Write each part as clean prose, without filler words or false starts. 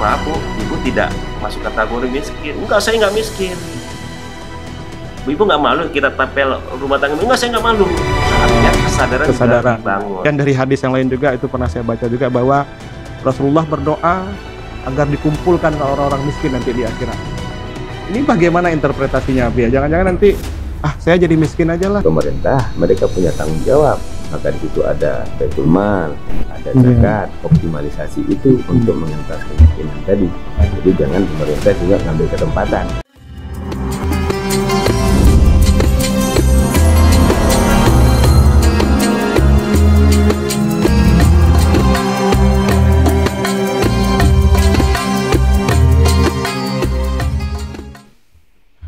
maaf Bu, Ibu tidak masuk kategori miskin. Enggak, saya nggak miskin. Bu, Ibu nggak malu kita tapel rumah tangga? Enggak, saya nggak malu. Artinya kesadaran juga dibangun. Dan dari hadis yang lain juga, itu pernah saya baca juga, bahwa Rasulullah berdoa agar dikumpulkan ke orang-orang miskin nanti di akhirat. Ini bagaimana interpretasinya, Bia? Jangan-jangan nanti saya jadi miskin aja lah. Pemerintah, mereka punya tanggung jawab. Maka di situ ada baitul mal, ada zakat, optimalisasi itu untuk mengentaskan kemiskinan tadi. Jadi jangan pemerintah juga ngambil kesempatan.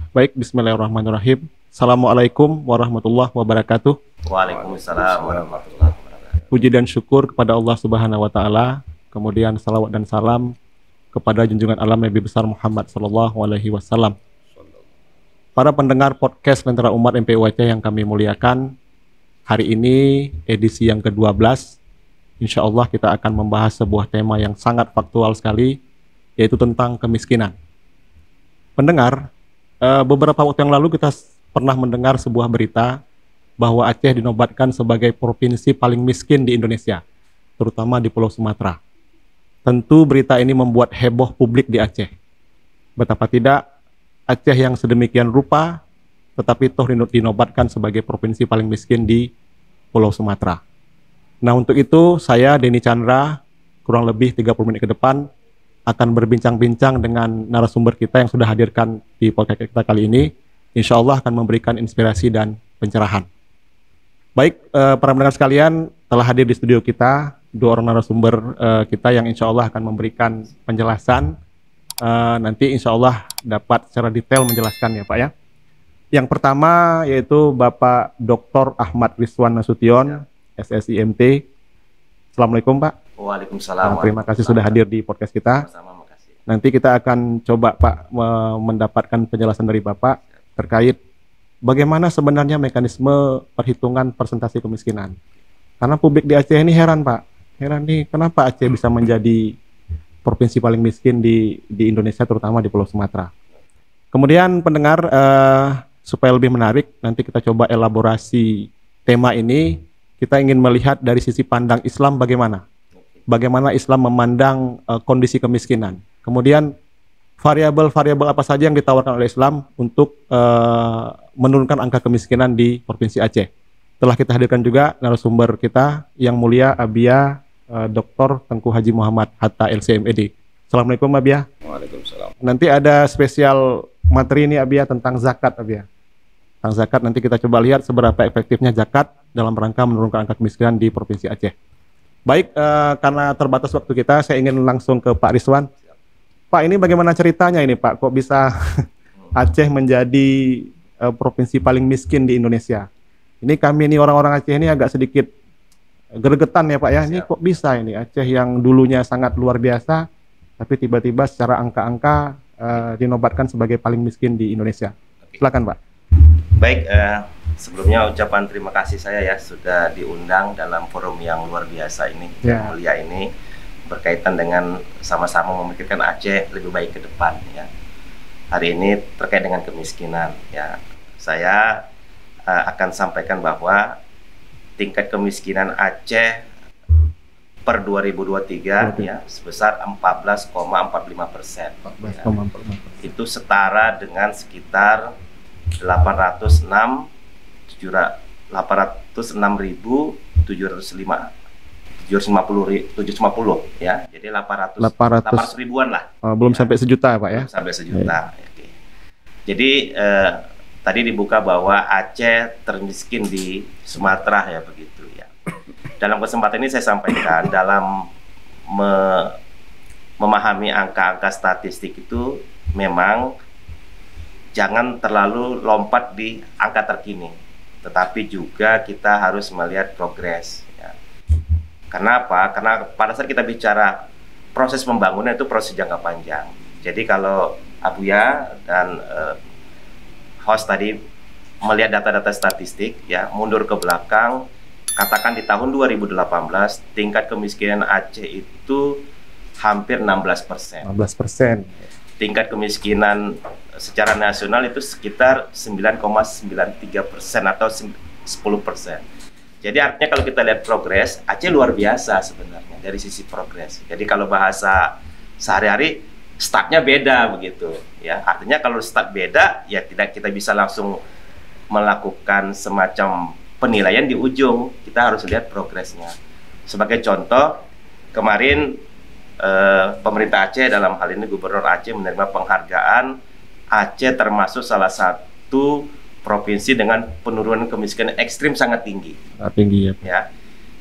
Baik, bismillahirrahmanirrahim. Assalamualaikum warahmatullahi wabarakatuh. Waalaikumsalam warahmatullahi wabarakatuh. Puji dan syukur kepada Allah Subhanahu wa taala. Kemudian salawat dan salam kepada junjungan alam Nabi besar Muhammad sallallahu alaihi wasallam. Para pendengar podcast Lentera Umat MPU Aceh yang kami muliakan, hari ini edisi yang ke-12. Insyaallah kita akan membahas sebuah tema yang sangat faktual sekali, yaitu tentang kemiskinan. Pendengar, beberapa waktu yang lalu kita pernah mendengar sebuah berita bahwa Aceh dinobatkan sebagai provinsi paling miskin di Indonesia, terutama di Pulau Sumatera. Tentu berita ini membuat heboh publik di Aceh. Betapa tidak, Aceh yang sedemikian rupa, tetapi toh dinobatkan sebagai provinsi paling miskin di Pulau Sumatera. Nah, untuk itu saya, Denny Chandra, kurang lebih 30 menit ke depan, akan berbincang-bincang dengan narasumber kita yang sudah hadirkan di podcast kita kali ini. Insya Allah akan memberikan inspirasi dan pencerahan. Baik, para pendengar sekalian, telah hadir di studio kita dua orang narasumber kita yang insya Allah akan memberikan penjelasan. Nanti insya Allah dapat secara detail menjelaskan ya Pak ya. Yang pertama yaitu Bapak Dr. Ahmad Rizwan Nasution, SSIMT. Assalamualaikum Pak. Waalaikumsalam. Terima kasih sudah hadir di podcast kita. Sama-sama, makasih. Nanti kita akan coba Pak mendapatkan penjelasan dari Bapak terkait bagaimana sebenarnya mekanisme perhitungan persentase kemiskinan. Karena publik di Aceh ini heran Pak, heran nih kenapa Aceh bisa menjadi provinsi paling miskin di Indonesia, terutama di Pulau Sumatera. Kemudian pendengar, supaya lebih menarik, nanti kita coba elaborasi tema ini. Kita ingin melihat dari sisi pandang Islam bagaimana Islam memandang kondisi kemiskinan. Kemudian variabel-variabel apa saja yang ditawarkan oleh Islam untuk menurunkan angka kemiskinan di Provinsi Aceh. Telah kita hadirkan juga narasumber kita yang mulia Abia Dr. Tengku Haji Muhammad Hatta LCMED. Assalamualaikum Abia. Waalaikumsalam. Nanti ada spesial materi ini Abia tentang zakat Abia. Tentang zakat nanti kita coba lihat seberapa efektifnya zakat dalam rangka menurunkan angka kemiskinan di Provinsi Aceh. Baik, karena terbatas waktu kita, saya ingin langsung ke Pak Rizwan. Pak, ini bagaimana ceritanya ini Pak? Kok bisa Aceh menjadi provinsi paling miskin di Indonesia? Ini kami ini orang-orang Aceh ini agak sedikit gregetan ya Pak ya. Ini kok bisa ini Aceh yang dulunya sangat luar biasa, tapi tiba-tiba secara angka-angka dinobatkan sebagai paling miskin di Indonesia. Silakan Pak. Baik, sebelumnya ucapan terima kasih saya ya sudah diundang dalam forum yang luar biasa ini, yang mulia ini, berkaitan dengan sama-sama memikirkan Aceh lebih baik ke depan ya. Hari ini terkait dengan kemiskinan ya. Saya akan sampaikan bahwa tingkat kemiskinan Aceh per 2023 ya sebesar 14,45%. Ya. Itu setara dengan sekitar 750 ya, jadi 800 ribuan lah. Belum ya. Sampai sejuta Pak ya? Belum sampai sejuta. Ya. Oke. Jadi tadi dibuka bahwa Aceh termiskin di Sumatera ya begitu ya. Dalam kesempatan ini saya sampaikan dalam memahami angka-angka statistik itu memang jangan terlalu lompat di angka terkini, tetapi juga kita harus melihat progres. Kenapa? Karena pada saat kita bicara proses pembangunan itu proses jangka panjang. Jadi kalau Abuya dan host tadi melihat data-data statistik ya, mundur ke belakang, katakan di tahun 2018 tingkat kemiskinan Aceh itu hampir 16%. 16%. Tingkat kemiskinan secara nasional itu sekitar 9,93% atau 10%. Jadi artinya kalau kita lihat progres, Aceh luar biasa sebenarnya dari sisi progres. Jadi kalau bahasa sehari-hari, startnya beda begitu ya. Artinya kalau start beda, ya tidak kita bisa langsung melakukan semacam penilaian di ujung. Kita harus lihat progresnya. Sebagai contoh, kemarin pemerintah Aceh, dalam hal ini Gubernur Aceh, menerima penghargaan Aceh termasuk salah satu provinsi dengan penurunan kemiskinan ekstrim sangat tinggi. Tinggi ya. Ya.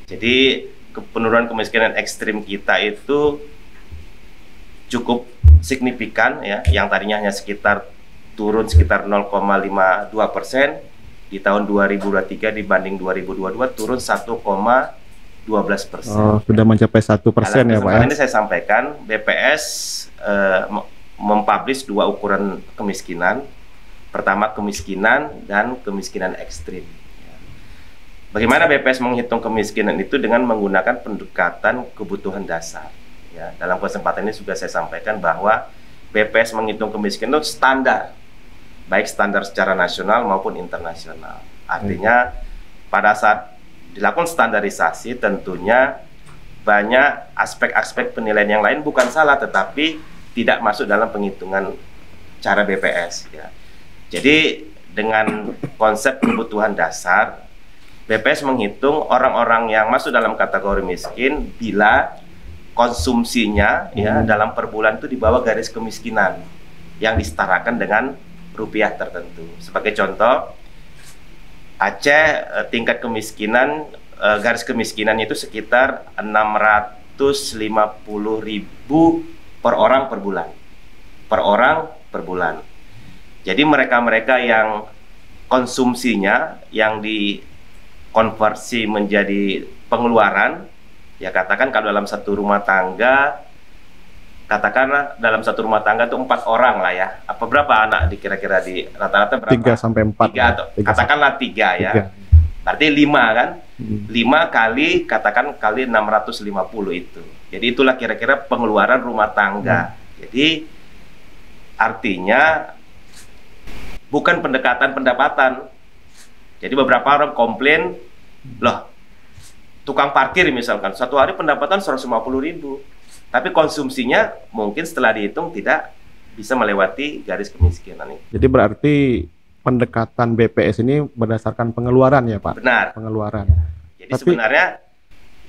Jadi penurunan kemiskinan ekstrim kita itu cukup signifikan ya, yang tadinya hanya turun sekitar 0,52% di tahun 2023 dibanding 2022 turun 1,12%. Oh, sudah mencapai 1% ya Pak ya? Ini saya sampaikan, BPS mempublish 2 ukuran kemiskinan. Pertama kemiskinan dan kemiskinan ekstrim. Bagaimana BPS menghitung kemiskinan itu dengan menggunakan pendekatan kebutuhan dasar. Ya, dalam kesempatan ini juga saya sampaikan bahwa BPS menghitung kemiskinan itu standar, baik standar secara nasional maupun internasional. Artinya pada saat dilakukan standarisasi tentunya banyak aspek-aspek penilaian yang lain bukan salah, tetapi tidak masuk dalam penghitungan cara BPS ya. Jadi dengan konsep kebutuhan dasar, BPS menghitung orang-orang yang masuk dalam kategori miskin bila konsumsinya ya dalam per bulan itu di bawah garis kemiskinan yang disetarakan dengan rupiah tertentu. Sebagai contoh, Aceh tingkat kemiskinan, garis kemiskinan itu sekitar 650.000 per orang per bulan. Per orang per bulan. Jadi mereka-mereka yang konsumsinya yang dikonversi menjadi pengeluaran, ya katakan kalau dalam satu rumah tangga, katakanlah dalam satu rumah tangga itu 4 orang lah ya. Apa berapa anak kira-kira di rata-rata berapa? 3 sampai 4. 3 atau katakanlah 3 ya. 3. Berarti 5 kan? 5 kali katakan kali 650 itu. Jadi itulah kira-kira pengeluaran rumah tangga. Jadi artinya bukan pendekatan pendapatan. Jadi beberapa orang komplain, loh tukang parkir misalkan satu hari pendapatan 150.000. Tapi konsumsinya mungkin setelah dihitung tidak bisa melewati garis kemiskinan ini. Jadi berarti pendekatan BPS ini berdasarkan pengeluaran ya Pak? Benar. Pengeluaran. Jadi sebenarnya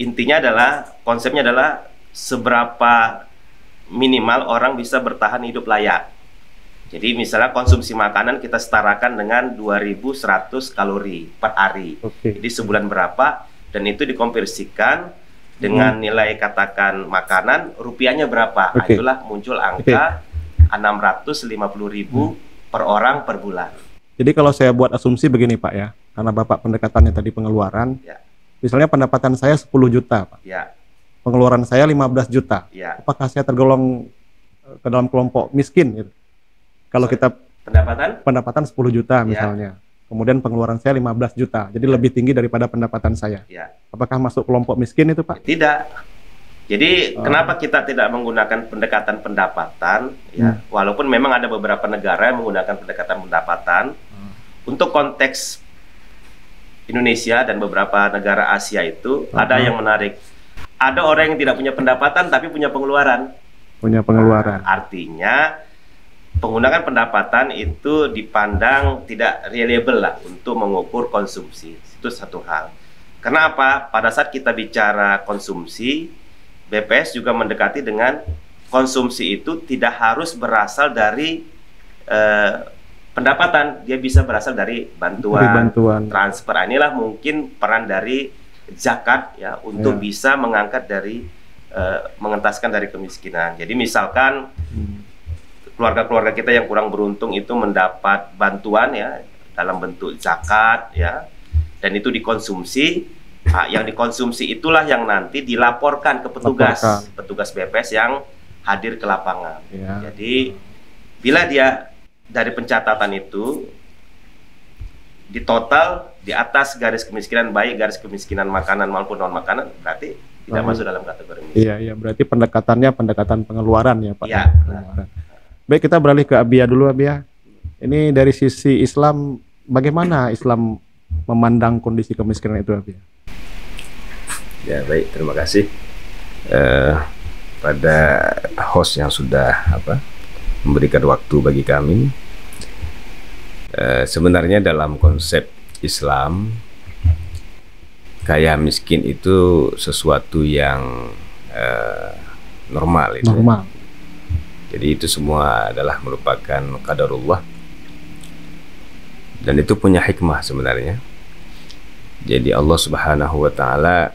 intinya adalah, konsepnya adalah seberapa minimal orang bisa bertahan hidup layak. Jadi misalnya konsumsi makanan kita setarakan dengan 2.100 kalori per hari. Jadi sebulan berapa, dan itu dikonversikan dengan nilai katakan makanan rupiahnya berapa. Nah, itulah muncul angka 650.000 per orang per bulan. Jadi kalau saya buat asumsi begini Pak ya, karena Bapak pendekatannya tadi pengeluaran, misalnya pendapatan saya 10 juta Pak, pengeluaran saya 15 juta, apakah saya tergolong ke dalam kelompok miskin gitu? Kalau kita pendapatan 10 juta misalnya, kemudian pengeluaran saya 15 juta, jadi lebih tinggi daripada pendapatan saya. Apakah masuk kelompok miskin itu Pak? Tidak. Jadi kenapa kita tidak menggunakan pendekatan pendapatan? Ya, walaupun memang ada beberapa negara yang menggunakan pendekatan pendapatan. Untuk konteks Indonesia dan beberapa negara Asia itu ada yang menarik. Ada orang yang tidak punya pendapatan tapi punya pengeluaran. Punya pengeluaran. Artinya penggunaan pendapatan itu dipandang tidak reliable lah untuk mengukur konsumsi. Itu satu hal. Kenapa? Pada saat kita bicara konsumsi, BPS juga mendekati dengan konsumsi itu tidak harus berasal dari pendapatan. Dia bisa berasal dari bantuan. Transfer. Inilah mungkin peran dari zakat ya untuk bisa mengangkat dari mengentaskan dari kemiskinan. Jadi misalkan keluarga-keluarga kita yang kurang beruntung itu mendapat bantuan ya dalam bentuk zakat ya, dan itu dikonsumsi. Yang dikonsumsi itulah yang nanti dilaporkan ke petugas BPS yang hadir ke lapangan. Jadi bila dia dari pencatatan itu di total di atas garis kemiskinan, baik garis kemiskinan makanan maupun non makanan, berarti tidak masuk dalam kategori miskin. Iya, iya, berarti pendekatannya pendekatan pengeluaran ya Pak. Iya. Pengeluaran. Baik, kita beralih ke Abia dulu, Abia. Ini dari sisi Islam, bagaimana Islam memandang kondisi kemiskinan itu, Abia? Ya baik, terima kasih pada host yang sudah memberikan waktu bagi kami. Sebenarnya dalam konsep Islam, kaya miskin itu sesuatu yang normal itu. Normal. Jadi itu semua adalah merupakan qadarullah, dan itu punya hikmah sebenarnya. Jadi Allah Subhanahu wa Ta'ala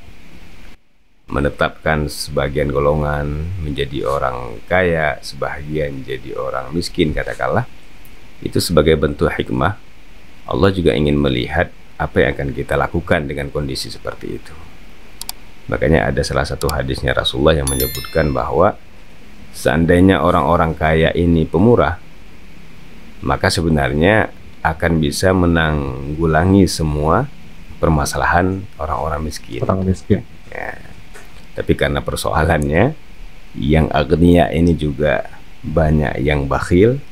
menetapkan sebagian golongan menjadi orang kaya, sebagian jadi orang miskin katakanlah. Itu sebagai bentuk hikmah. Allah juga ingin melihat apa yang akan kita lakukan dengan kondisi seperti itu. Makanya ada salah satu hadisnya Rasulullah yang menyebutkan bahwa seandainya orang-orang kaya ini pemurah, maka sebenarnya akan bisa menanggulangi semua permasalahan orang-orang miskin. Orang miskin. Ya. Tapi karena persoalannya yang agniya ini juga banyak yang bakhil,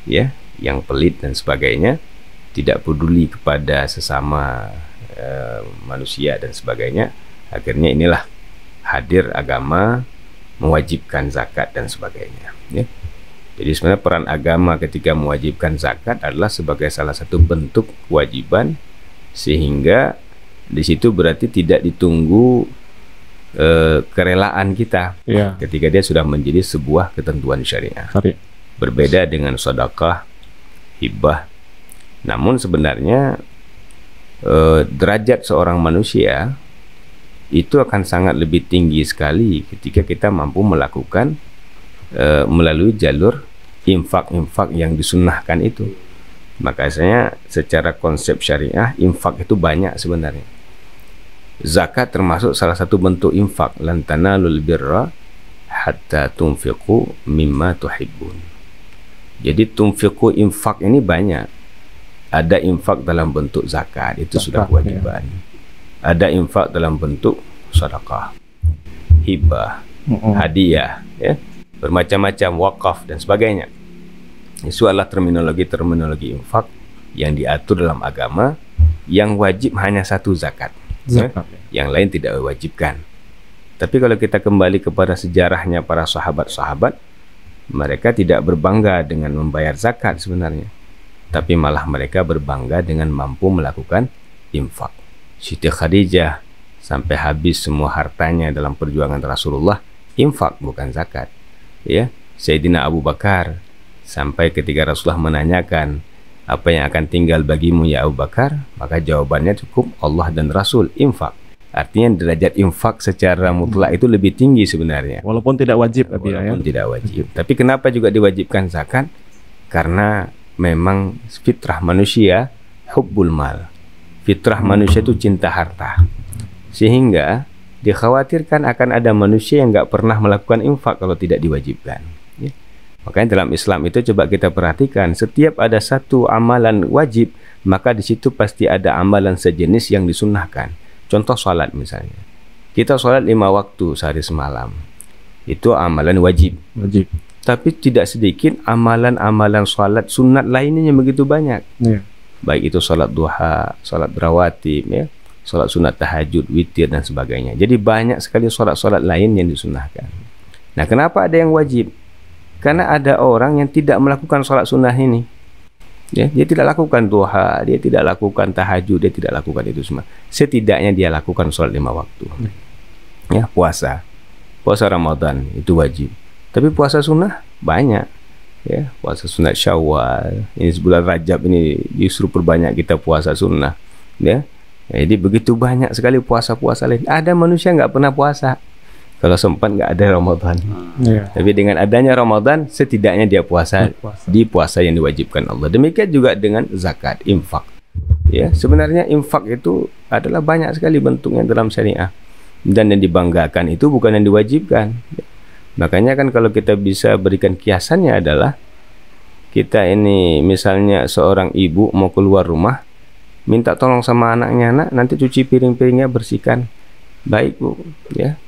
ya, yang pelit dan sebagainya, tidak peduli kepada sesama manusia dan sebagainya. Akhirnya inilah hadir agama mewajibkan zakat dan sebagainya, ya. Jadi sebenarnya peran agama ketika mewajibkan zakat adalah sebagai salah satu bentuk kewajiban, sehingga di situ berarti tidak ditunggu kerelaan kita, ya, ketika dia sudah menjadi sebuah ketentuan syariah. Berbeda dengan sedekah, hibah. Namun sebenarnya derajat seorang manusia itu akan sangat lebih tinggi sekali ketika kita mampu melakukan melalui jalur infak-infak yang disunnahkan itu. Makanya secara konsep syariah infak itu banyak sebenarnya. Zakat termasuk salah satu bentuk infak. Lan tanalul birra hatta tunfiqu mimma tuhibbun. Jadi tunfiqu, infak ini banyak. Ada infak dalam bentuk zakat, itu sudah kewajiban. Ya. Ada infak dalam bentuk sedekah, hibah, hadiah, ya, bermacam-macam, wakaf dan sebagainya. Itu adalah terminologi infak yang diatur dalam agama, yang wajib hanya satu zakat. Zakat. Yang lain tidak diwajibkan. Tapi kalau kita kembali kepada sejarahnya para sahabat-sahabat, mereka tidak berbangga dengan membayar zakat sebenarnya, tapi malah mereka berbangga dengan mampu melakukan infak. Siti Khadijah sampai habis semua hartanya dalam perjuangan Rasulullah, infak bukan zakat, ya. Sayyidina Abu Bakar sampai ketika Rasulullah menanyakan, apa yang akan tinggal bagimu ya Abu Bakar? Maka jawabannya cukup Allah dan Rasul, infak. Artinya derajat infak secara mutlak itu lebih tinggi sebenarnya. Walaupun tidak wajib, walaupun tidak wajib. Tapi kenapa juga diwajibkan zakat? Karena memang fitrah manusia hubbul mal. Fitrah manusia itu cinta harta. Sehingga dikhawatirkan akan ada manusia yang nggak pernah melakukan infak kalau tidak diwajibkan. Makanya dalam Islam itu coba kita perhatikan, setiap ada satu amalan wajib, maka di situ pasti ada amalan sejenis yang disunnahkan. Contoh sholat misalnya, kita sholat 5 waktu sehari semalam, itu amalan wajib. Tapi tidak sedikit amalan-amalan sholat sunat lainnya yang begitu banyak. Baik itu sholat duha, sholat rawatib, ya, sholat sunat tahajud, witir dan sebagainya. Jadi banyak sekali sholat-sholat lain yang disunnahkan. Nah, kenapa ada yang wajib? Karena ada orang yang tidak melakukan sholat sunnah ini, ya, dia tidak lakukan duha, dia tidak lakukan tahajud, dia tidak lakukan itu semua. Setidaknya dia lakukan sholat 5 waktu. Ya, puasa Ramadan itu wajib. Tapi puasa sunnah banyak, ya, puasa sunat Syawal. Ini bulan Rajab ini justru perbanyak kita puasa sunnah, ya. Jadi begitu banyak sekali puasa-puasa lain. Ada manusia nggak pernah puasa. Kalau sempat nggak ada Ramadan, tapi dengan adanya Ramadan setidaknya dia puasa di puasa yang diwajibkan Allah. Demikian juga dengan zakat, infak. Ya, sebenarnya infak itu adalah banyak sekali bentuknya dalam syariah, dan yang dibanggakan itu bukan yang diwajibkan. Makanya kan kalau kita bisa berikan kiasannya adalah kita ini misalnya seorang ibu mau keluar rumah, minta tolong sama anaknya, nanti cuci piring-piringnya, bersihkan. Baik Bu, ya.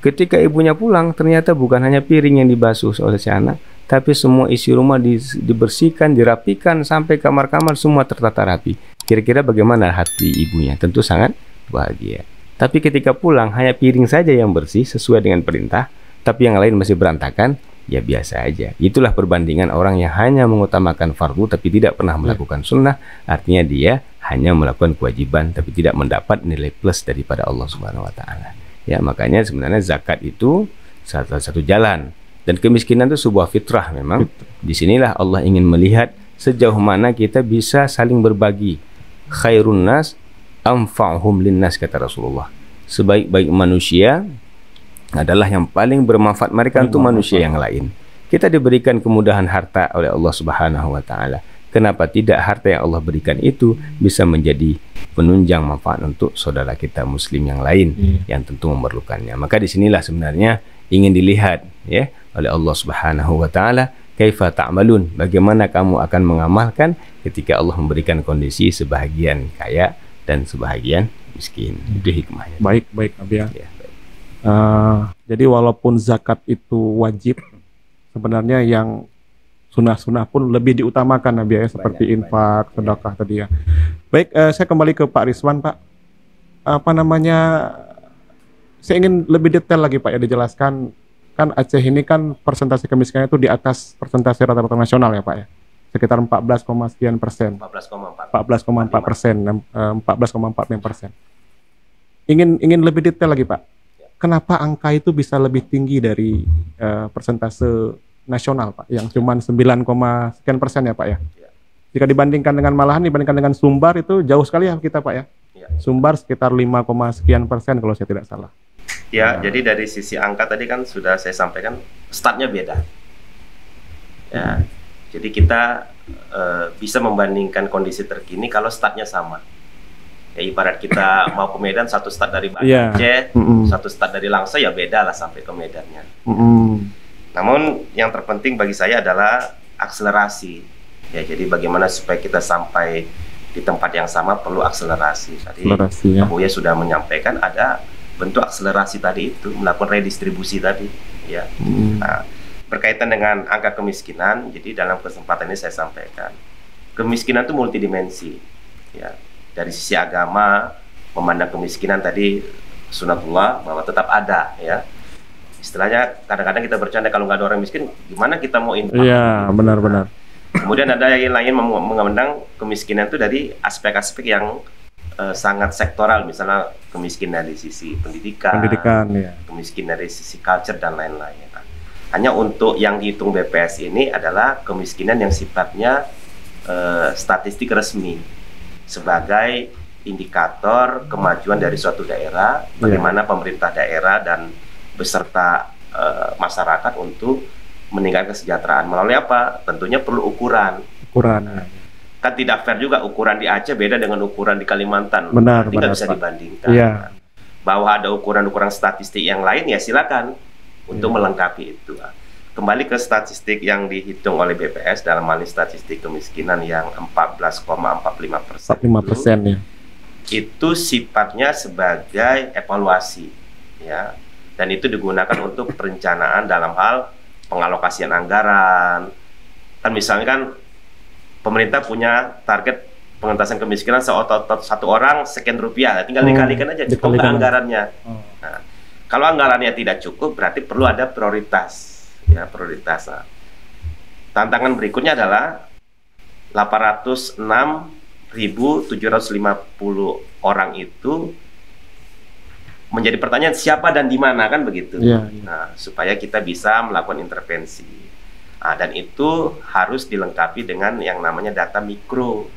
Ketika ibunya pulang, ternyata bukan hanya piring yang dibasuh oleh si anak, tapi semua isi rumah dibersihkan, dirapikan, sampai kamar-kamar semua tertata rapi. Kira-kira bagaimana hati ibunya? Tentu sangat bahagia. Tapi ketika pulang, hanya piring saja yang bersih sesuai dengan perintah, tapi yang lain masih berantakan, ya biasa aja. Itulah perbandingan orang yang hanya mengutamakan fardu tapi tidak pernah melakukan sunnah. Artinya dia hanya melakukan kewajiban tapi tidak mendapat nilai plus daripada Allah Subhanahu wa taala. Ya, makanya sebenarnya zakat itu salah satu jalan. Dan kemiskinan itu sebuah fitrah memang. Disinilah Allah ingin melihat sejauh mana kita bisa saling berbagi. Khairun nas anfa'uhum linnas, kata Rasulullah. Sebaik-baik manusia adalah yang paling bermanfaat mereka untuk manusia yang lain. Kita diberikan kemudahan harta oleh Allah Subhanahu wa taala. Kenapa tidak harta yang Allah berikan itu bisa menjadi penunjang manfaat untuk saudara kita muslim yang lain yang tentu memerlukannya. Maka disinilah sebenarnya ingin dilihat ya oleh Allah Subhanahu wa taala, kaifa ta'malun, bagaimana kamu akan mengamalkan ketika Allah memberikan kondisi sebahagian kaya dan sebahagian miskin. Itu hikmahnya. Baik Abi ya. Ya, baik. Jadi walaupun zakat itu wajib, sebenarnya yang sunnah-sunnah pun lebih diutamakan Nabi ya, seperti infak, sedekah tadi ya. Baik, saya kembali ke Pak Rizwan, Pak. Apa namanya? Saya ingin lebih detail lagi Pak ya, dijelaskan. Kan Aceh ini kan persentase kemiskinan itu di atas persentase rata-rata nasional ya Pak ya. Sekitar 14, sekian persen. 14,4%, 14,45%. Ingin lebih detail lagi Pak. Kenapa angka itu bisa lebih tinggi dari persentase nasional Pak, yang cuma 9, sekian persen ya Pak ya? Jika dibandingkan dengan Sumbar itu jauh sekali ya kita Pak ya? Sumbar sekitar 5, sekian persen kalau saya tidak salah. Ya, jadi dari sisi angka tadi kan sudah saya sampaikan, startnya beda. Ya, jadi kita bisa membandingkan kondisi terkini kalau startnya sama. Ya, ibarat kita mau ke Medan, satu start dari Banda Aceh, satu start dari Langsa, ya beda lah sampai ke Medannya. Namun yang terpenting bagi saya adalah akselerasi. Ya, jadi bagaimana supaya kita sampai di tempat yang sama perlu akselerasi. Tadi Pak Buya sudah menyampaikan ada bentuk akselerasi tadi itu, melakukan redistribusi tadi. Ya. Nah, berkaitan dengan angka kemiskinan, jadi dalam kesempatan ini saya sampaikan, kemiskinan itu multidimensi. Ya, dari sisi agama memandang kemiskinan tadi sunatullah bahwa tetap ada ya. Istilahnya kadang-kadang kita bercanda kalau nggak ada orang miskin, gimana kita mau infak? Iya, benar-benar. Kemudian ada yang lain memandang kemiskinan itu dari aspek-aspek yang sangat sektoral, misalnya kemiskinan dari sisi pendidikan ya. Kemiskinan dari sisi culture dan lain-lain. Nah, hanya untuk yang dihitung BPS ini adalah kemiskinan yang sifatnya statistik resmi sebagai indikator kemajuan dari suatu daerah, bagaimana pemerintah daerah dan beserta masyarakat untuk meningkatkan kesejahteraan. Melalui apa? Tentunya perlu ukuran. Kan tidak fair juga ukuran di Aceh beda dengan ukuran di Kalimantan. Tidak bisa dibandingkan. Bahwa ada ukuran-ukuran statistik yang lain, ya silakan untuk melengkapi itu. Kembali ke statistik yang dihitung oleh BPS dalam hal statistik kemiskinan yang 14,45% ya. Itu sifatnya sebagai evaluasi, ya. Dan itu digunakan untuk perencanaan dalam hal pengalokasian anggaran. Kan misalnya kan pemerintah punya target pengentasan kemiskinan satu orang sekian rupiah, tinggal dikalikan aja cukup anggarannya. Nah, kalau anggarannya tidak cukup berarti perlu ada prioritas, ya prioritas. Nah, tantangan berikutnya adalah 806.750 orang itu menjadi pertanyaan siapa dan di mana, kan begitu. Nah, supaya kita bisa melakukan intervensi. Nah, dan itu harus dilengkapi dengan yang namanya data mikro.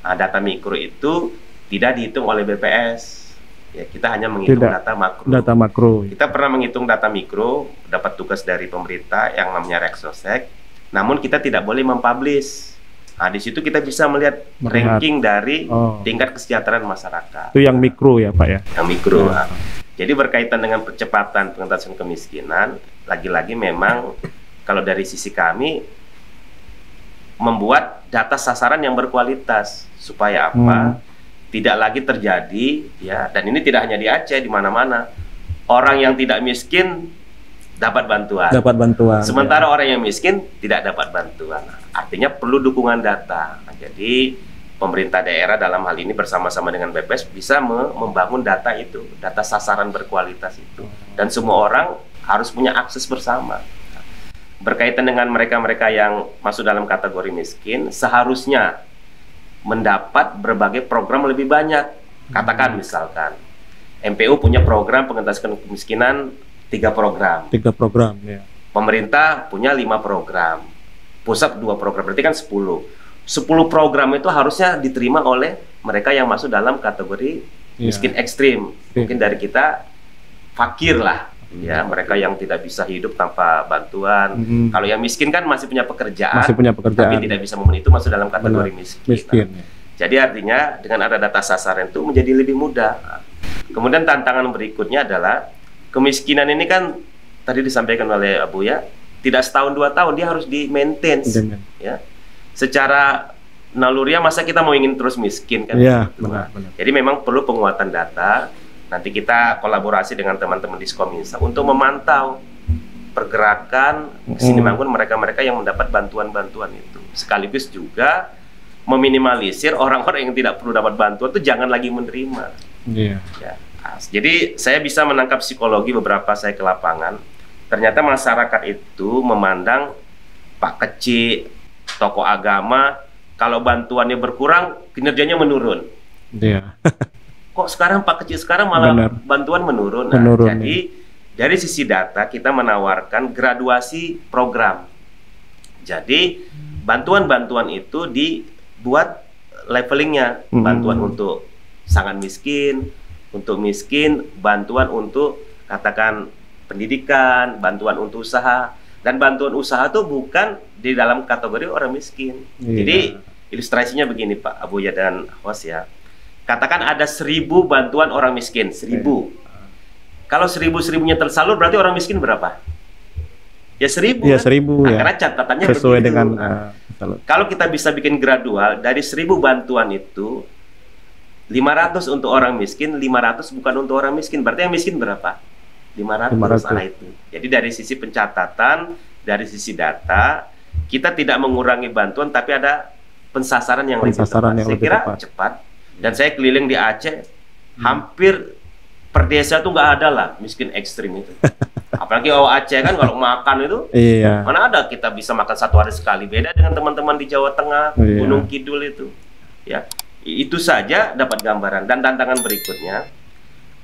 Nah, data mikro itu tidak dihitung oleh BPS. Ya, kita hanya menghitung data makro. Kita pernah menghitung data mikro, dapat tugas dari pemerintah yang namanya Reksosek. Namun kita tidak boleh mempublish. Nah, di situ kita bisa melihat ranking dari tingkat kesejahteraan masyarakat. Itu yang mikro ya Pak ya? Yang mikro. Nah, jadi berkaitan dengan percepatan pengentasan kemiskinan, lagi-lagi memang kalau dari sisi kami membuat data sasaran yang berkualitas supaya apa? Tidak lagi terjadi ya, dan ini tidak hanya di Aceh, di mana-mana orang yang tidak miskin dapat bantuan. Dapat bantuan. Sementara orang yang miskin tidak dapat bantuan. Artinya perlu dukungan data. Nah, jadi pemerintah daerah dalam hal ini bersama-sama dengan BPS bisa membangun data itu, data sasaran berkualitas itu. Dan semua orang harus punya akses bersama. Berkaitan dengan mereka-mereka yang masuk dalam kategori miskin, seharusnya mendapat berbagai program lebih banyak. Katakan misalkan, MPU punya program pengentasan kemiskinan 3 program. 3 program, ya. Pemerintah punya 5 program. Pusat 2 program, berarti kan 10. 10 program itu harusnya diterima oleh mereka yang masuk dalam kategori miskin ekstrim. Mungkin dari kita fakir lah. Ya, mereka yang tidak bisa hidup tanpa bantuan. Kalau yang miskin kan masih punya pekerjaan, tapi tidak bisa memenuhi itu masuk dalam kategori miskin. Nah, jadi artinya dengan ada data sasaran itu menjadi lebih mudah. Kemudian tantangan berikutnya adalah kemiskinan ini kan tadi disampaikan oleh Abu ya, tidak setahun 2 tahun, dia harus di-maintain. Ya. Secara naluriah masa kita mau ingin terus miskin kan? Ya, gitu. Benar. Jadi memang perlu penguatan data. Nanti kita kolaborasi dengan teman-teman di Skominsa untuk memantau pergerakan kesini bangun mereka-mereka yang mendapat bantuan-bantuan itu. Sekaligus juga meminimalisir orang-orang yang tidak perlu dapat bantuan itu jangan lagi menerima. Ya. Jadi saya bisa menangkap psikologi beberapa saya ke lapangan. Ternyata masyarakat itu memandang Pak Kecil, tokoh agama, kalau bantuannya berkurang, kinerjanya menurun. Iya. Kok sekarang Pak Kecil sekarang malah bantuan menurun. Nah, jadi dari sisi data kita menawarkan graduasi program. Jadi bantuan-bantuan itu dibuat levelingnya. Bantuan untuk sangat miskin, untuk miskin, bantuan untuk katakan pendidikan, bantuan untuk usaha. Dan bantuan usaha itu bukan di dalam kategori orang miskin. Jadi ilustrasinya begini Pak Abuya dan Hos ya. Katakan ada 1000 bantuan orang miskin, 1000. Kalau 1000-1000-nya tersalur berarti orang miskin berapa? Ya 1000. Ya 1000 kan? Ya. Karena catatannya sesuai dengan kalau kita bisa bikin gradual dari 1000 bantuan itu 500 untuk orang miskin, 500 bukan untuk orang miskin. Berarti yang miskin berapa? 500. Nah itu. Jadi dari sisi pencatatan, dari sisi data, kita tidak mengurangi bantuan tapi ada pensasaran yang lebih tepat. Saya kira cepat. Dan saya keliling di Aceh, hampir per desa tuh nggak ada lah miskin ekstrim itu. Apalagi Aceh kan kalau makan itu, mana ada kita bisa makan 1 hari sekali. Beda dengan teman-teman di Jawa Tengah, Gunung Kidul itu. Ya, itu saja dapat gambaran. Dan tantangan berikutnya,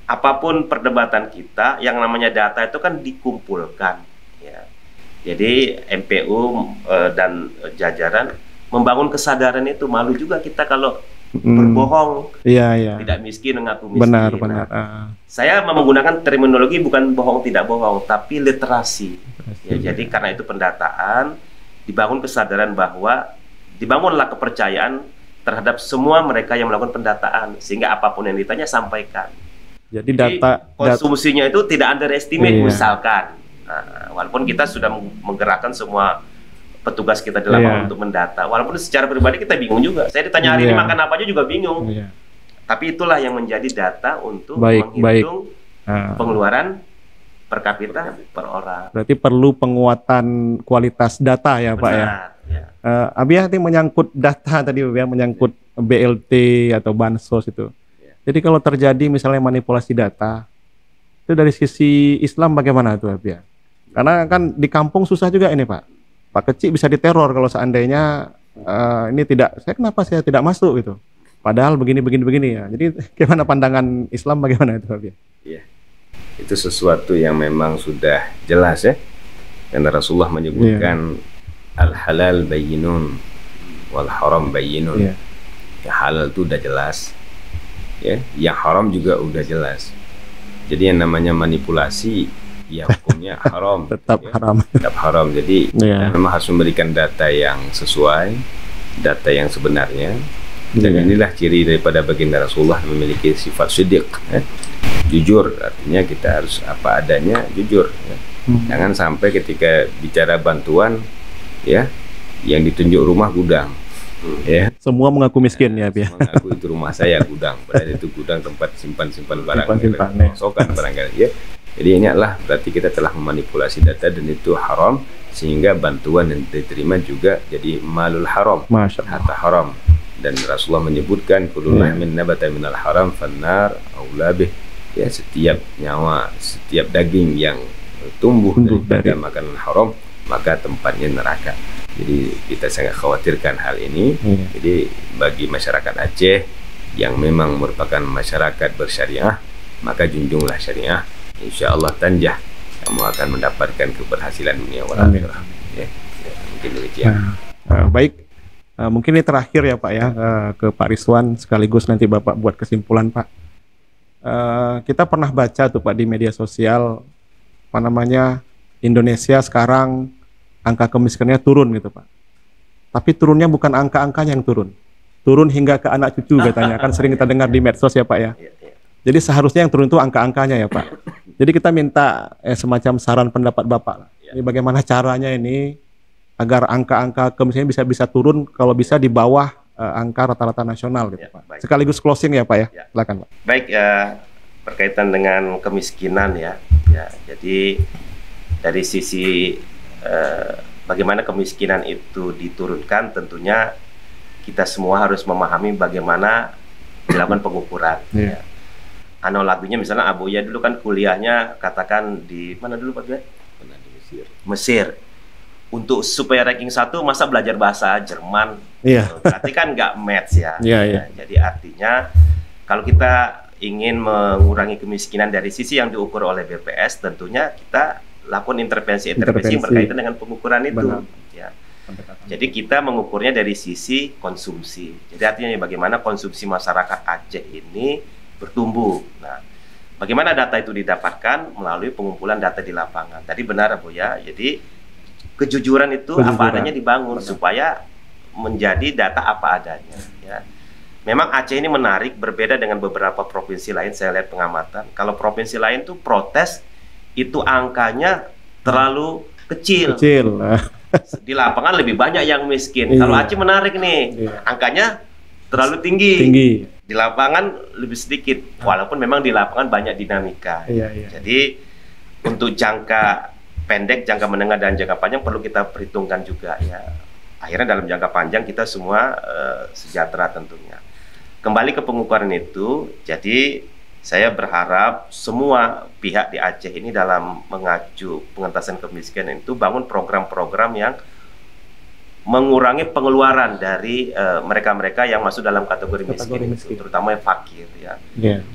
apapun perdebatan kita, yang namanya data itu kan dikumpulkan. Ya. Jadi MPU dan jajaran membangun kesadaran itu. Malu juga kita kalau berbohong, tidak miskin mengaku miskin. Benar. Saya menggunakan terminologi bukan bohong tidak bohong, tapi literasi. Ya, jadi karena itu pendataan, dibangun kesadaran bahwa dibangunlah kepercayaan terhadap semua mereka yang melakukan pendataan, sehingga apapun yang ditanya sampaikan. Jadi data konsumsinya itu tidak underestimate misalkan. Nah, walaupun kita sudah menggerakkan semua petugas kita di lapangan untuk mendata. Walaupun secara pribadi kita bingung juga. Saya ditanya hari ini makan apa aja juga bingung. Tapi itulah yang menjadi data untuk menghitung pengeluaran per kapita per orang. Berarti perlu penguatan kualitas data ya Pak ya. Abi nanti menyangkut data tadi ya, menyangkut BLT atau bansos itu. Jadi kalau terjadi misalnya manipulasi data, itu dari sisi Islam bagaimana itu Abi ya? Karena kan di kampung susah juga ini Pak. Pak Kecil bisa diteror kalau seandainya ini kenapa saya tidak masuk gitu. Padahal begini ya. Jadi gimana pandangan Islam bagaimana itu Habib? Iya. Itu sesuatu yang memang sudah jelas ya. Karena Rasulullah menyebutkan al-halal bayyinun wal haram bayyinun. Yang halal itu udah jelas. Ya, yang haram juga udah jelas. Jadi yang namanya manipulasi ya hukumnya haram, tetap haram. Jadi memang harus memberikan data yang sesuai, data yang sebenarnya. Dan inilah ciri daripada baginda Rasulullah memiliki sifat siddiq, jujur. Artinya kita harus apa adanya, jujur. Jangan sampai ketika bicara bantuan, ya, yang ditunjuk rumah gudang. Ya. Semua mengaku miskin ya, mengaku itu rumah saya gudang, padahal itu gudang tempat simpan barang, sokan barangkali ya. Jadi ini adalah berarti kita telah memanipulasi data dan itu haram, sehingga bantuan yang diterima juga jadi malul haram, harta haram. Dan Rasulullah menyebutkan kullu lahmin nabata minal haram fannar aula bih. Ya, setiap nyawa, setiap daging yang tumbuh dari makanan haram, maka tempatnya neraka. Jadi kita sangat khawatirkan hal ini. Jadi bagi masyarakat Aceh yang memang merupakan masyarakat bersyariah, maka junjunglah syariah. Insya Allah tanjah, kamu akan mendapatkan keberhasilan dunia wal akhirah. Ya, mungkin demikian. Baik, mungkin ini terakhir ya Pak ya, ke Pak Rizwan, sekaligus nanti Bapak buat kesimpulan Pak. Kita pernah baca tuh Pak di media sosial, apa namanya, Indonesia sekarang angka kemiskinannya turun gitu Pak. Tapi turunnya bukan angka-angkanya yang turun hingga ke anak cucu katanya, kan sering kita dengar di medsos ya Pak ya. Jadi seharusnya yang turun itu angka-angkanya ya Pak. Jadi kita minta semacam saran pendapat Bapak. Ini bagaimana caranya ini agar angka-angka kemiskinan bisa turun, kalau bisa di bawah angka rata-rata nasional gitu Pak. Baik. Sekaligus closing ya Pak ya. Silakan Pak. Baik, berkaitan dengan kemiskinan ya. Jadi dari sisi bagaimana kemiskinan itu diturunkan, tentunya kita semua harus memahami bagaimana dilakukan pengukuran. Ya. Analoginya misalnya Abuya dulu kan kuliahnya katakan di mana dulu Pak Buya? Di Mesir. Untuk supaya ranking 1 masa belajar bahasa Jerman. Berarti kan nggak match ya. Jadi artinya kalau kita ingin mengurangi kemiskinan dari sisi yang diukur oleh BPS, tentunya kita lakukan intervensi yang berkaitan dengan pengukuran itu. Ya. Jadi kita mengukurnya dari sisi konsumsi. Jadi artinya bagaimana konsumsi masyarakat Aceh ini bertumbuh. Nah, bagaimana data itu didapatkan melalui pengumpulan data di lapangan. Tadi benar Bu ya. Jadi kejujuran itu apa adanya dibangun supaya menjadi data apa adanya. Ya. Memang Aceh ini menarik, berbeda dengan beberapa provinsi lain. Saya lihat pengamatan. Kalau provinsi lain tuh protes itu angkanya terlalu kecil. Di lapangan lebih banyak yang miskin. Kalau Aceh menarik nih, angkanya terlalu tinggi. Di lapangan lebih sedikit, walaupun memang di lapangan banyak dinamika. Jadi untuk jangka pendek, jangka menengah, dan jangka panjang perlu kita perhitungkan juga ya. Akhirnya dalam jangka panjang kita semua sejahtera tentunya. Kembali ke pengukuran itu, jadi saya berharap semua pihak di Aceh ini dalam mengacu pengentasan kemiskinan itu bangun program-program yang mengurangi pengeluaran dari mereka-mereka yang masuk dalam kategori miskin. Terutama yang fakir ya.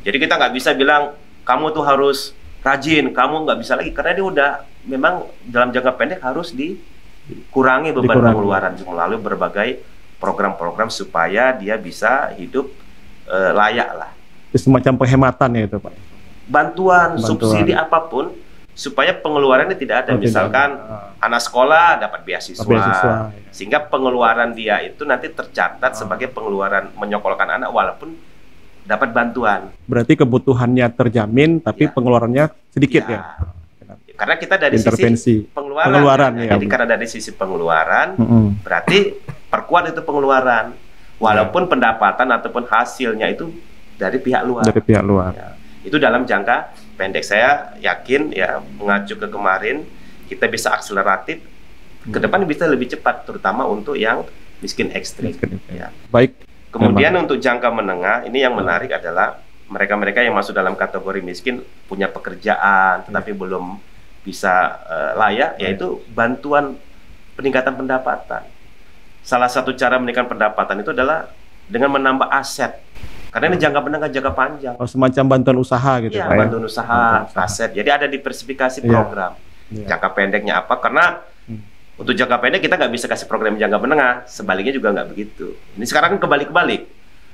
Jadi kita nggak bisa bilang kamu tuh harus rajin, kamu nggak bisa lagi, karena dia udah memang dalam jangka pendek harus dikurangi beban pengeluaran melalui berbagai program-program supaya dia bisa hidup layak lah. Semacam penghematan ya itu Pak. Bantuan, subsidi apapun supaya pengeluarannya tidak ada. Misalkan anak sekolah dapat beasiswa, sehingga pengeluaran dia itu nanti tercatat sebagai pengeluaran menyekolahkan anak walaupun dapat bantuan. Berarti kebutuhannya terjamin tapi pengeluarannya sedikit ya. Karena kita dari sisi pengeluaran ya. Jadi karena dari sisi pengeluaran berarti perkuat itu pengeluaran walaupun pendapatan ataupun hasilnya itu dari pihak luar. Ya. Itu dalam jangka pendek. Saya yakin ya, mengacu ke kemarin kita bisa akseleratif, ke depan bisa lebih cepat, terutama untuk yang miskin ekstrim. Ya. Baik. Kemudian untuk jangka menengah, ini yang menarik adalah mereka-mereka yang masuk dalam kategori miskin punya pekerjaan tetapi belum bisa layak, yaitu bantuan peningkatan pendapatan. Salah satu cara meningkatkan pendapatan itu adalah dengan menambah aset. Karena ini jangka menengah, jangka panjang. Semacam bantuan usaha gitu. Iya, bantuan usaha, aset. Jadi ada diversifikasi program. Jangka pendeknya apa? Karena untuk jangka pendek kita nggak bisa kasih program jangka menengah. Sebaliknya juga nggak begitu. Ini sekarang kan kebalik-balik.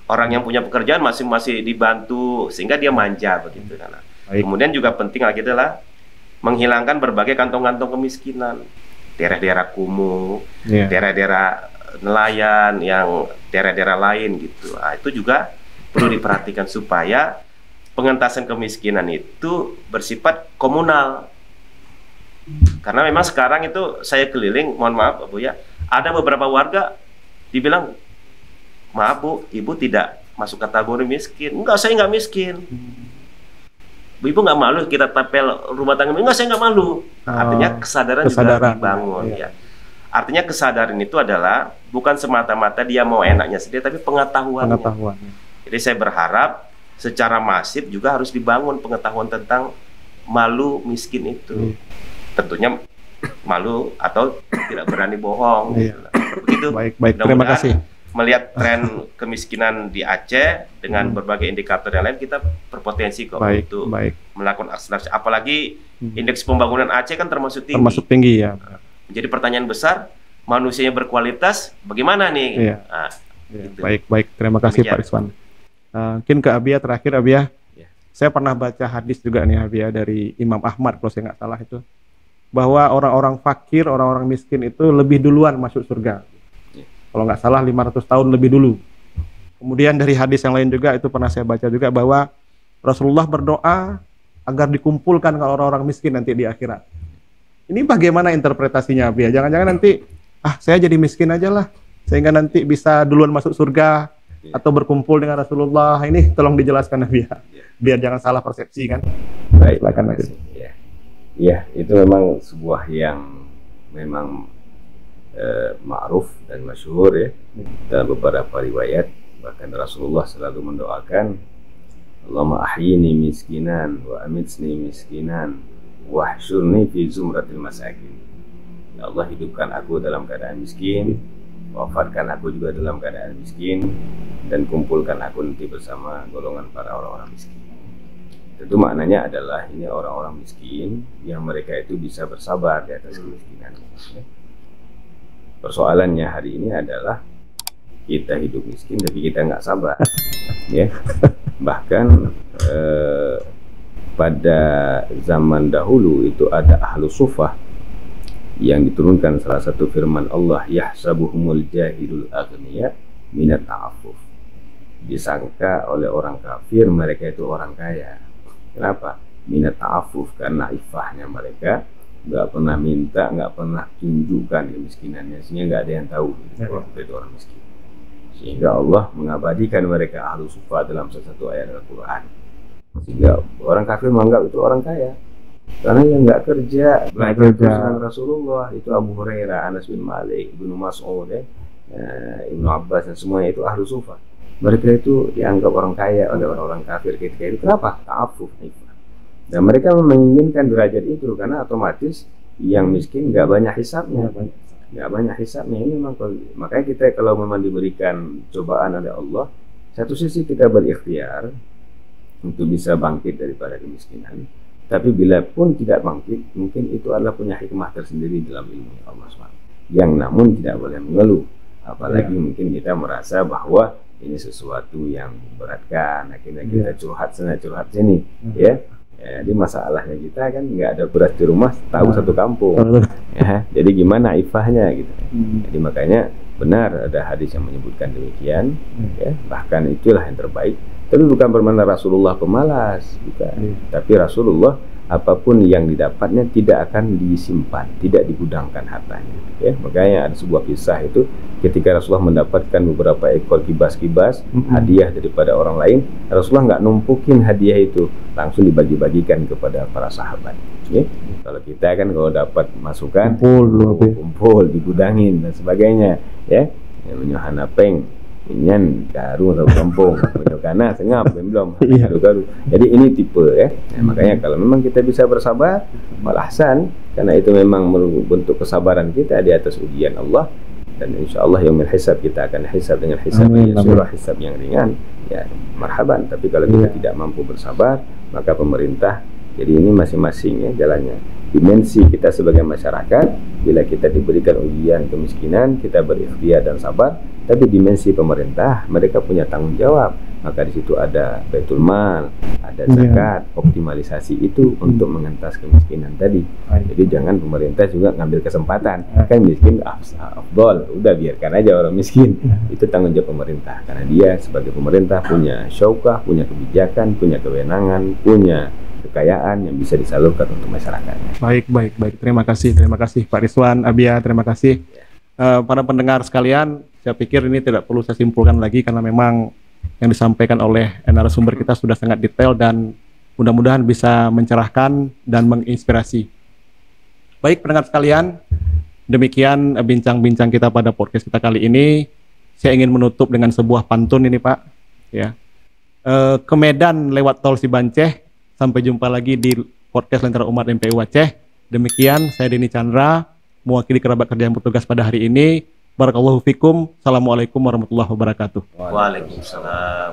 Orang yang punya pekerjaan masih dibantu sehingga dia manja begitu. Kemudian juga penting lagi adalah menghilangkan berbagai kantong-kantong kemiskinan. Daerah-daerah kumuh, daerah-daerah nelayan, yang daerah-daerah lain gitu. Nah, itu juga perlu diperhatikan supaya pengentasan kemiskinan itu bersifat komunal. Karena memang sekarang itu saya keliling, mohon maaf Bu ya, ada beberapa warga dibilang, maaf Bu, Ibu tidak masuk kategori miskin. Enggak, saya nggak miskin. Ibu nggak malu kita tapel rumah tangga? Enggak, saya nggak malu. Artinya kesadaran juga dibangun. Iya. Ya. Artinya kesadaran itu adalah bukan semata-mata dia mau enaknya sendiri, tapi pengetahuannya. Jadi saya berharap secara masif juga harus dibangun pengetahuan tentang malu miskin itu. Tentunya malu atau tidak berani bohong. Iya. Begitu. Baik, terima kasih. Melihat tren kemiskinan di Aceh dengan berbagai indikator yang lain, kita berpotensi kok untuk melakukan akselerasi. Apalagi indeks pembangunan Aceh kan termasuk tinggi. Termasuk tinggi ya. Jadi pertanyaan besar, manusianya berkualitas, bagaimana nih? Iya. Nah, gitu. Baik, terima kasih Pak Rizwan. Mungkin ke Abia terakhir, Abia. Ya. Saya pernah baca hadis juga nih Abia dari Imam Ahmad kalau saya nggak salah itu, bahwa orang-orang fakir, orang-orang miskin itu lebih duluan masuk surga. Kalau nggak salah 500 tahun lebih dulu. Kemudian dari hadis yang lain juga itu pernah saya baca juga bahwa Rasulullah berdoa agar dikumpulkan ke orang-orang miskin nanti di akhirat. Ini bagaimana interpretasinya, Abia? Jangan-jangan nanti saya jadi miskin aja lah sehingga nanti bisa duluan masuk surga atau berkumpul dengan Rasulullah. Ini tolong dijelaskan, Abia, biar jangan salah persepsi kan. Baik, silakan. Ya, itu memang sebuah yang memang ma'ruf dan masyhur ya dalam beberapa riwayat. Bahkan Rasulullah selalu mendoakan, Allahumma ahyini miskinan wa amitsni miskinan wahsyurni fi zumratil masakin. Ya Allah, hidupkan aku dalam keadaan miskin, wafatkan aku juga dalam keadaan miskin, dan kumpulkan aku nanti bersama golongan para orang-orang miskin. Tentu maknanya adalah ini orang-orang miskin yang mereka itu bisa bersabar di atas kemiskinan. Persoalannya hari ini adalah kita hidup miskin tapi kita nggak sabar, ya. Bahkan pada zaman dahulu itu ada ahlu sufah yang diturunkan salah satu firman Allah, yahsabuhumul jahilul aghniya minat ta'affuf. Disangka oleh orang kafir mereka itu orang kaya. Kenapa? Minat ta'affuf, karena ifahnya mereka nggak pernah minta, nggak pernah tunjukkan kemiskinannya, sehingga nggak ada yang tahu kalau kita itu orang miskin. Sehingga Allah mengabadikan mereka ahlu sufah dalam salah satu ayat Al-Quran. Sehingga orang kafir menganggap itu orang kaya karena yang nggak kerja. Belajar dengan Rasulullah itu Abu Hurairah, Anas bin Malik, Ibnu Mas'ud, Ibnu Abbas, dan semuanya itu ahlu sufah. Mereka itu dianggap orang kaya oleh orang-orang kafir ketika itu. Kenapa? Ta'affuf. Dan mereka menginginkan derajat itu karena otomatis yang miskin nggak banyak hisabnya, Ini memang, makanya kita kalau memang diberikan cobaan oleh Allah, satu sisi kita berikhtiar untuk bisa bangkit daripada kemiskinan, tapi bila pun tidak bangkit, mungkin itu adalah punya hikmah tersendiri dalam ilmu Allah SWT, yang namun tidak boleh mengeluh, apalagi mungkin kita merasa bahwa ini sesuatu yang memberatkan, akhirnya kita curhat sana curhat sini, ya. Jadi masalahnya kita kan nggak ada beras di rumah, tahu satu kampung, ya. Jadi gimana ifahnya gitu. Jadi makanya benar ada hadis yang menyebutkan demikian, ya. Bahkan itulah yang terbaik. Tapi bukan bermakna Rasulullah pemalas, bukan. Tapi Rasulullah apapun yang didapatnya tidak akan disimpan, tidak digudangkan hartanya, ya. Makanya ada sebuah kisah itu ketika Rasulullah mendapatkan beberapa ekor kibas-kibas hadiah daripada orang lain, Rasulullah nggak numpukin hadiah itu, langsung dibagi-bagikan kepada para sahabat, ya. Kalau kita kan kalau dapat masukan kumpul digudangin dan sebagainya, ya. Menyuhana peng inyan garu atau kampung karena sengap belum garu. Jadi ini tipe, ya. Makanya kalau memang kita bisa bersabar, malahsan, karena itu memang bentuk kesabaran kita di atas ujian Allah, dan insya Allah yaumil hisab kita akan hisab dengan hisab yang surah, hisab yang ringan, ya marhaban. Tapi kalau kita tidak mampu bersabar, maka pemerintah, jadi ini masing-masing, ya, jalannya. Dimensi kita sebagai masyarakat, bila kita diberikan ujian kemiskinan, kita berikhtiar dan sabar. Tapi dimensi pemerintah, mereka punya tanggung jawab. Maka di situ ada baitul mal, ada zakat, optimalisasi itu untuk mengentas kemiskinan tadi. Jadi jangan pemerintah juga ngambil kesempatan, kan miskin afdol, udah biarkan aja orang miskin. Itu tanggung jawab pemerintah, karena dia sebagai pemerintah punya syaukah, punya kebijakan, punya kewenangan, punya kekayaan yang bisa disalurkan untuk masyarakat. Baik. Terima kasih Pak Rizwan, Abia, terima kasih. Para pendengar sekalian, saya pikir ini tidak perlu saya simpulkan lagi karena memang yang disampaikan oleh narasumber kita sudah sangat detail dan Mudah-mudahan bisa mencerahkan dan menginspirasi. Baik pendengar sekalian, demikian bincang-bincang kita pada podcast kita kali ini. Saya ingin menutup dengan sebuah pantun ini Pak. Ya, ke Medan lewat tol Cibanceh. Sampai jumpa lagi di podcast Lentera Umat MPU Aceh. Demikian saya Denny Chandra, mewakili kerabat kerja yang bertugas pada hari ini. Barakallahu fikum. Assalamualaikum warahmatullahi wabarakatuh. Waalaikumsalam.